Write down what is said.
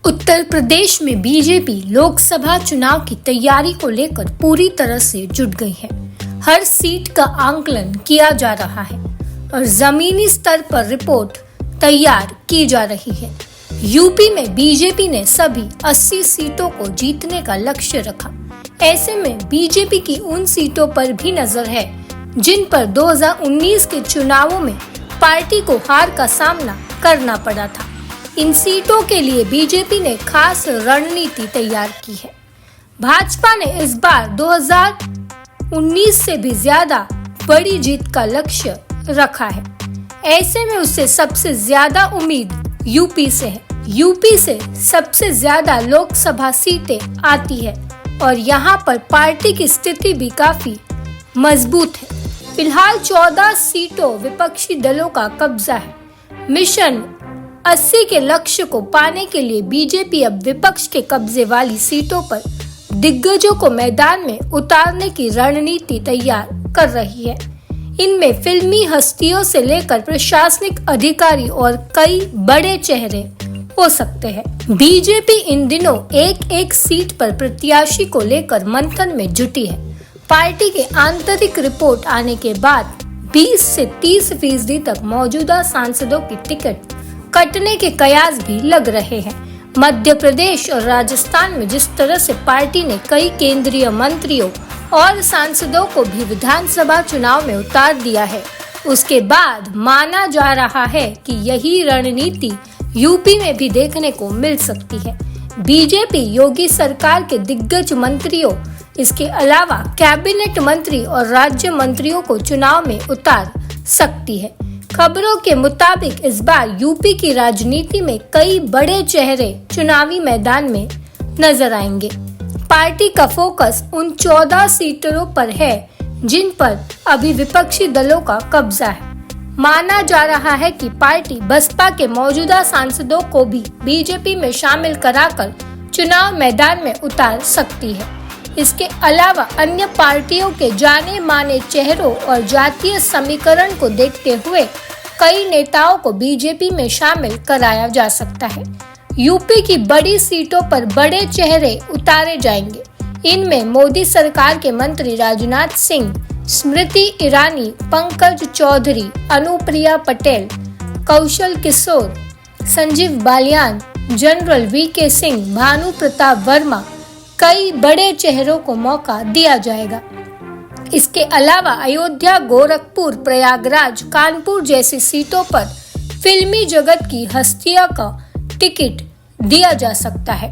उत्तर प्रदेश में बीजेपी लोकसभा चुनाव की तैयारी को लेकर पूरी तरह से जुट गई है। हर सीट का आंकलन किया जा रहा है और जमीनी स्तर पर रिपोर्ट तैयार की जा रही है। यूपी में बीजेपी ने सभी 80 सीटों को जीतने का लक्ष्य रखा। ऐसे में बीजेपी की उन सीटों पर भी नजर है जिन पर 2019 के चुनावों में पार्टी को हार का सामना करना पड़ा था। इन सीटों के लिए बीजेपी ने खास रणनीति तैयार की है। भाजपा ने इस बार 2019 से भी ज्यादा बड़ी जीत का लक्ष्य रखा है। ऐसे में उसे सबसे ज्यादा उम्मीद यूपी से है। यूपी से सबसे ज्यादा लोकसभा सीटें आती है और यहाँ पर पार्टी की स्थिति भी काफी मजबूत है। फिलहाल 14 सीटों विपक्षी दलों का कब्जा है। मिशन 80 के लक्ष्य को पाने के लिए बीजेपी अब विपक्ष के कब्जे वाली सीटों पर दिग्गजों को मैदान में उतारने की रणनीति तैयार कर रही है। इनमें फिल्मी हस्तियों से लेकर प्रशासनिक अधिकारी और कई बड़े चेहरे हो सकते हैं। बीजेपी इन दिनों एक सीट पर प्रत्याशी को लेकर मंथन में जुटी है। पार्टी के आंतरिक रिपोर्ट आने के बाद 20 से 30% तक मौजूदा सांसदों की टिकट कटने के कयास भी लग रहे हैं। मध्य प्रदेश और राजस्थान में जिस तरह से पार्टी ने कई केंद्रीय मंत्रियों और सांसदों को भी विधानसभा चुनाव में उतार दिया है, उसके बाद माना जा रहा है कि यही रणनीति यूपी में भी देखने को मिल सकती है। बीजेपी योगी सरकार के दिग्गज मंत्रियों, इसके अलावा कैबिनेट मंत्री और राज्य मंत्रियों को चुनाव में उतार सकती है। खबरों के मुताबिक इस बार यूपी की राजनीति में कई बड़े चेहरे चुनावी मैदान में नजर आएंगे। पार्टी का फोकस उन 14 सीटों पर है जिन पर अभी विपक्षी दलों का कब्जा है। माना जा रहा है कि पार्टी बसपा के मौजूदा सांसदों को भी बीजेपी में शामिल कराकर चुनाव मैदान में उतार सकती है। इसके अलावा अन्य पार्टियों के जाने माने चेहरों और जातीय समीकरण को देखते हुए कई नेताओं को बीजेपी में शामिल कराया जा सकता है। यूपी की बड़ी सीटों पर बड़े चेहरे उतारे जाएंगे। इनमें मोदी सरकार के मंत्री राजनाथ सिंह, स्मृति ईरानी, पंकज चौधरी, अनुप्रिया पटेल, कौशल किशोर, संजीव बालियान, जनरल वीके सिंह, भानु प्रताप वर्मा, कई बड़े चेहरों को मौका दिया जाएगा। इसके अलावा अयोध्या, गोरखपुर, प्रयागराज, कानपुर जैसी सीटों पर फिल्मी जगत की हस्तियों का टिकट दिया जा सकता है।